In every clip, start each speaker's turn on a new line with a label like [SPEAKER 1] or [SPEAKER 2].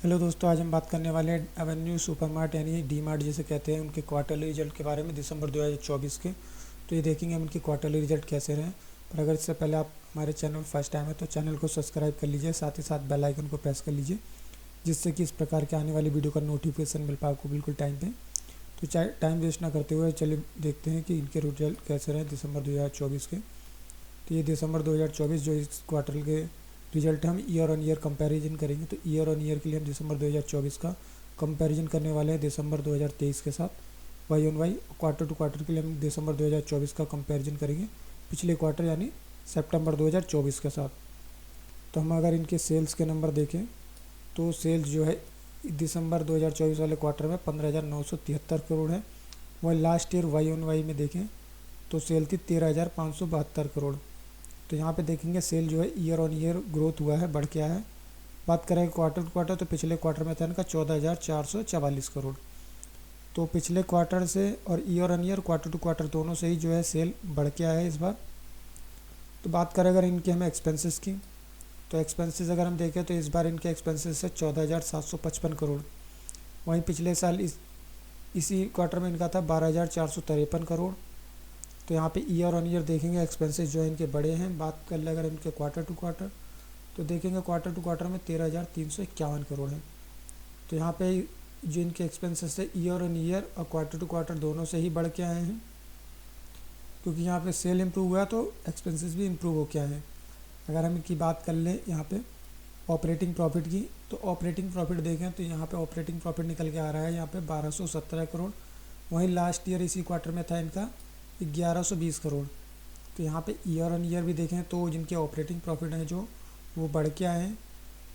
[SPEAKER 1] Hello दोस्तों, आज हम बात करने वाले हैं एवेन्यू सुपरमार्ट यानी डी मार्ट जिसे कहते हैं उनके क्वार्टरली रिजल्ट के बारे में दिसंबर 2024 के। तो ये देखेंगे हम उनके क्वार्टरली रिजल्ट कैसे रहे। पर अगर इससे पहले आप हमारे चैनल फर्स्ट टाइम है तो चैनल को सब्सक्राइब कर लीजिए, साथ ही साथ बेल आइकन को प्रेस कर लीजिए जिससे कि इस प्रकार के आने वाली वीडियो का नोटिफिकेशन मिल पाए आपको बिल्कुल टाइम पे। तो चाहे टाइम वेस्ट ना करते हुए चलिए देखते हैं कि इनके रिजल्ट कैसे रहे दिसंबर 2024 के। तो ये दिसंबर 2024 जो इस क्वार्टर के रिजल्ट हम ईयर ऑन ईयर कंपैरिजन करेंगे। तो ईयर ऑन ईयर के लिए हम दिसंबर 2024 का कंपैरिजन करने वाले हैं दिसंबर 2023 के साथ। Y on Y quarter to quarter के लिए हम दिसंबर 2024 का कंपैरिजन करेंगे पिछले क्वार्टर यानी सितंबर 2024 के साथ। तो हम अगर इनके सेल्स के नंबर देखें तो सेल्स जो है दिसंबर 2024 वाले क्वार्टर में 15,973 करोड़ है। वही last year Y on Y में देखें तो सेल थी 13,572 करोड़। तो यहाँ पे देखेंगे सेल जो है ईयर ऑन ईयर ग्रोथ हुआ है, बढ़ के आया है। बात करें क्वार्टर टू क्वार्टर तो पिछले क्वार्टर में था इनका 14,444 करोड़। तो पिछले क्वार्टर से और year on year quarter to quarter दोनों से ही जो है सेल बढ़ के आया है इस बार। तो बात करें अगर इनके हमें एक्सपेंसेस की तो एक्सपेंसेस अगर हम देखें तो इस बार इनके एक्सपेंसेस है 14,755 करोड़। वहीं पिछले साल इसी क्वार्टर में इनका था 12,453 करोड़। तो यहाँ पे ईयर ऑन ईयर देखेंगे एक्सपेंसेस जो है इनके बड़े हैं। बात कर ले अगर इनके क्वार्टर टू क्वार्टर तो देखेंगे क्वार्टर टू क्वार्टर में 13,351 करोड़ है। तो यहाँ पे जो इनके एक्सपेंसेस है ईयर ऑन ईयर और क्वार्टर टू क्वार्टर दोनों से ही बढ़ के आए हैं, क्योंकि यहाँ पे सेल इम्प्रूव हुआ तो एक्सपेंसेस भी इम्प्रूव हो के आए हैं। अगर हम इनकी बात कर लें यहाँ पे ऑपरेटिंग प्रॉफिट की तो ऑपरेटिंग प्रॉफिट देखें तो यहाँ पे ऑपरेटिंग प्रॉफिट निकल के आ रहा है यहाँ पे 1217 करोड़। वहीं लास्ट ईयर इसी क्वार्टर में था इनका 1120 करोड़। तो यहाँ पे ईयर ऑन ईयर भी देखें तो जिनके ऑपरेटिंग प्रॉफिट हैं जो वो बढ़ के आए हैं।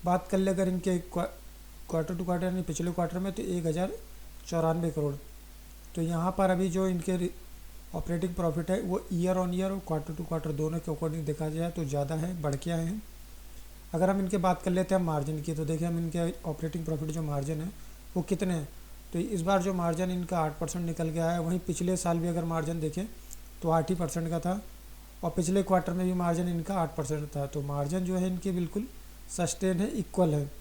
[SPEAKER 1] बात कर ले अगर इनके क्वार्टर टू क्वार्टर यानी पिछले क्वार्टर में तो 1,094 करोड़। तो यहाँ पर अभी जो इनके ऑपरेटिंग प्रॉफिट है वो ईयर ऑन ईयर और क्वार्टर टू क्वार्टर दोनों के अकॉर्डिंग देखा जाए तो ज़्यादा है, बढ़ के आए हैं। अगर हम इनके बात कर लेते हैं मार्जिन की तो देखिए हम इनके ऑपरेटिंग प्रॉफिट जो मार्जिन है वो कितने हैं। तो इस बार जो मार्जिन इनका 8% निकल के आया है। वहीं पिछले साल भी अगर मार्जिन देखें तो 8% का था और पिछले क्वार्टर में भी मार्जिन इनका 8% था। तो मार्जिन जो है इनके बिल्कुल सस्टेन है, इक्वल है।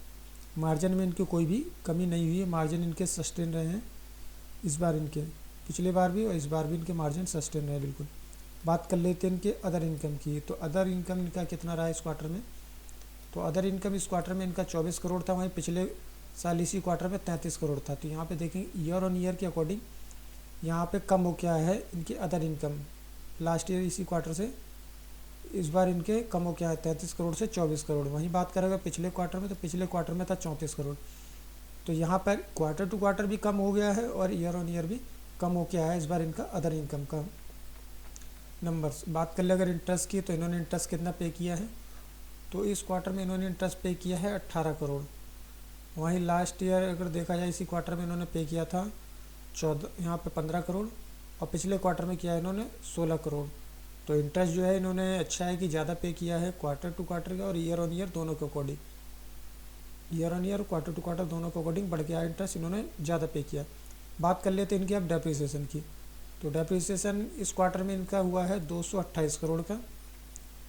[SPEAKER 1] मार्जिन में इनकी कोई भी कमी नहीं हुई है, मार्जिन इनके सस्टेन रहे हैं इस बार इनके, पिछले बार भी और इस बार भी इनके मार्जिन सस्टेन रहे बिल्कुल। बात कर लेते हैं इनके अदर इनकम की। तो अदर इनकम इनका कितना रहा इस क्वार्टर में। तो अदर इनकम इस क्वार्टर में इनका 24 करोड़ था। वहीं पिछले साल इसी क्वार्टर में 33 करोड़ था। तो यहाँ पे देखें ईयर ऑन ईयर के अकॉर्डिंग यहाँ पे कम हो क्या है इनकी अदर इनकम। लास्ट ईयर इसी क्वार्टर से इस बार इनके कम हो क्या है 33 करोड़ से 24 करोड़। वहीं बात करें पिछले क्वार्टर में तो पिछले क्वार्टर में था 34 करोड़। तो यहाँ पर क्वार्टर टू क्वार्टर भी कम हो गया है और ईयर ऑन ईयर भी कम हो क्या है इस बार इनका अदर इनकम का नंबर्स। बात कर ले अगर इंटरेस्ट की तो इन्होंने इंटरेस्ट कितना पे किया है। तो इस क्वार्टर में इन्होंने इंटरेस्ट पे किया है 18 करोड़। वहीं लास्ट ईयर अगर देखा जाए इसी क्वार्टर में इन्होंने पे किया था 14 यहाँ पे 15 करोड़ और पिछले क्वार्टर में किया है इन्होंने 16 करोड़। तो इंटरेस्ट जो है इन्होंने अच्छा है कि ज़्यादा पे किया है क्वार्टर टू क्वार्टर का और ईयर ऑन ईयर दोनों के अकॉर्डिंग। ईयर ऑन ईयर और क्वार्टर टू क्वार्टर दोनों के अकॉर्डिंग बढ़ गया इंटरेस्ट, इन्होंने ज़्यादा पे किया। बात कर लेते हैं इनकी अब डेप्रिसिएशन की। तो डेप्रिसिएशन इस क्वार्टर में इनका हुआ है 228 करोड़ का।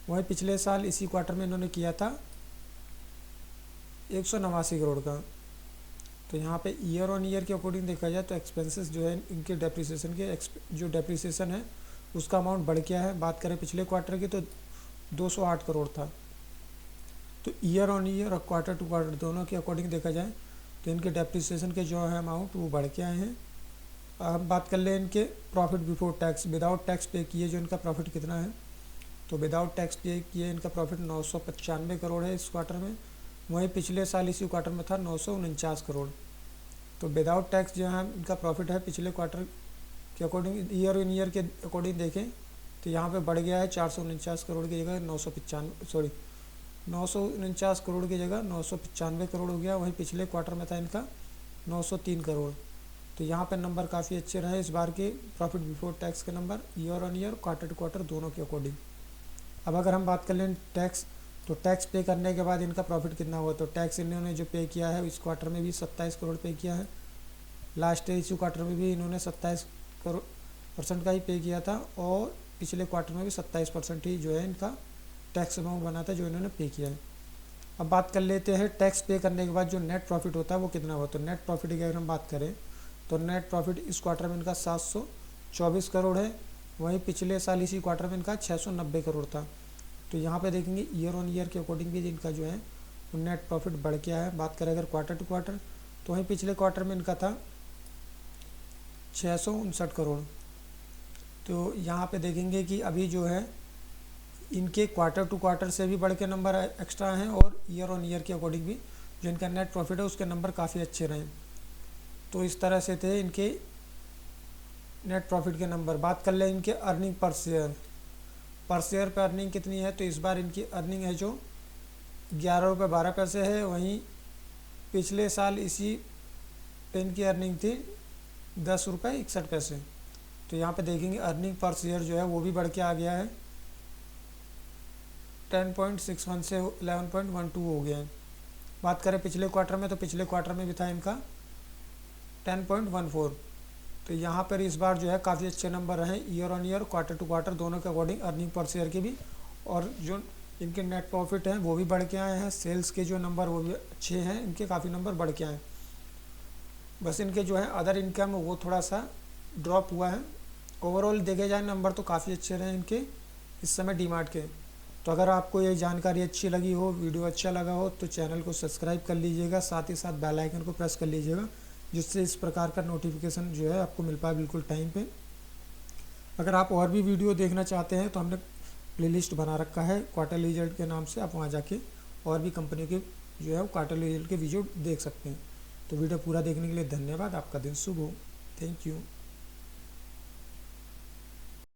[SPEAKER 1] वहीं पिछले साल इसी क्वार्टर में इन्होंने किया था 189 करोड़ का। तो यहाँ पे ईयर ऑन ईयर के अकॉर्डिंग देखा जाए तो एक्सपेंसेस जो है इनके डेप्रिसिएशन के जो डेप्रिसिएशन है उसका अमाउंट बढ़ गया है। बात करें पिछले क्वार्टर की तो 208 करोड़ था। तो ईयर ऑन ईयर और क्वार्टर टू क्वार्टर दोनों के अकॉर्डिंग देखा जाए तो इनके डेप्रिसिएशन के जो है अमाउंट वो बढ़ के आए हैं। अब बात कर ले इनके profit before tax without tax पे किए जो इनका प्रॉफिट कितना है। तो विदाउट टैक्स पे किए इनका प्रॉफिट 995 करोड़ है इस क्वार्टर में। वहीं पिछले साल इसी क्वार्टर में था 949 करोड़। तो विदाउट टैक्स जो है इनका प्रॉफिट है पिछले क्वार्टर के अकॉर्डिंग ईयर इन ईयर के अकॉर्डिंग देखें तो यहाँ पे बढ़ गया है 449 करोड़ की जगह 949 करोड़ की जगह 995 करोड़ हो गया। वहीं पिछले क्वार्टर में था इनका 903 करोड़। तो यहाँ पर नंबर काफ़ी अच्छे रहे इस बार के प्रॉफिट बिफोर टैक्स के number year on year quarter to quarter दोनों के अकॉर्डिंग। अब अगर हम बात कर लें टैक्स तो टैक्स पे करने के बाद इनका प्रॉफिट कितना हुआ। तो टैक्स इन्होंने जो पे किया है इस क्वार्टर में भी 27 करोड़ पे किया है। लास्ट इसी क्वार्टर में भी इन्होंने 27% का ही पे किया था और पिछले क्वार्टर में भी 27% ही जो है इनका टैक्स अमाउंट बना था जो इन्होंने पे किया है। अब बात कर लेते हैं टैक्स पे करने के बाद जो नेट प्रॉफिट होता है वो कितना हुआ। तो नेट प्रॉफिट की अगर हम बात करें तो नेट प्रॉफिट इस क्वार्टर में इनका 724 करोड़ है, वहीं पिछले साल इसी क्वार्टर में इनका 690 करोड़ था। तो यहाँ पे देखेंगे ईयर ऑन ईयर के अकॉर्डिंग भी इनका जो है वो नेट प्रॉफिट बढ़ के आया है। बात करें अगर क्वार्टर टू क्वार्टर तो वहीं पिछले क्वार्टर में इनका था 659 करोड़। तो यहाँ पे देखेंगे कि अभी जो है इनके क्वार्टर टू क्वार्टर से भी बढ़ के नंबर एक्स्ट्रा हैं और ईयर ऑन ईयर के अकॉर्डिंग भी जो इनका नेट प्रॉफिट है उसके नंबर काफ़ी अच्छे रहे। तो इस तरह से थे इनके नेट प्रॉफिट के नंबर। बात कर ले इनके अर्निंग पर शेयर पे अर्निंग कितनी है। तो इस बार इनकी अर्निंग है जो 11 रुपये 12 पैसे है, वहीं पिछले साल इसी पे इनकी अर्निंग थी 10 रुपये 61 पैसे। तो यहाँ पे देखेंगे अर्निंग पर शेयर जो है वो भी बढ़ के आ गया है, 10.61 से 11.12 हो गया है। बात करें पिछले क्वार्टर में तो पिछले क्वार्टर में भी था इनका 10.14। तो यहाँ पर इस बार जो है काफ़ी अच्छे नंबर रहे year on year quarter to quarter दोनों के अकॉर्डिंग, अर्निंग पर शेयर के भी, और जो इनके नेट प्रॉफिट हैं वो भी बढ़ के आए हैं। सेल्स के जो नंबर वो भी अच्छे हैं, इनके काफ़ी नंबर बढ़ के आए। बस इनके जो है अदर इनकम वो थोड़ा सा ड्रॉप हुआ है। ओवरऑल देखे जाए नंबर तो काफ़ी अच्छे रहे इनके इस समय डीमार्ट के। तो अगर आपको ये जानकारी अच्छी लगी हो, वीडियो अच्छा लगा हो तो चैनल को सब्सक्राइब कर लीजिएगा, साथ ही साथ बेल आइकन को प्रेस कर लीजिएगा, जिससे इस प्रकार का नोटिफिकेशन जो है आपको मिल पाए बिल्कुल टाइम पे। अगर आप और भी वीडियो देखना चाहते हैं तो हमने प्लेलिस्ट बना रखा है क्वार्टरली रिजल्ट के नाम से, आप वहाँ जाके और भी कंपनी के जो है वो क्वार्टरली रिजल्ट के वीडियो देख सकते हैं। तो वीडियो पूरा देखने के लिए धन्यवाद। आपका दिन शुभ हो। Thank you.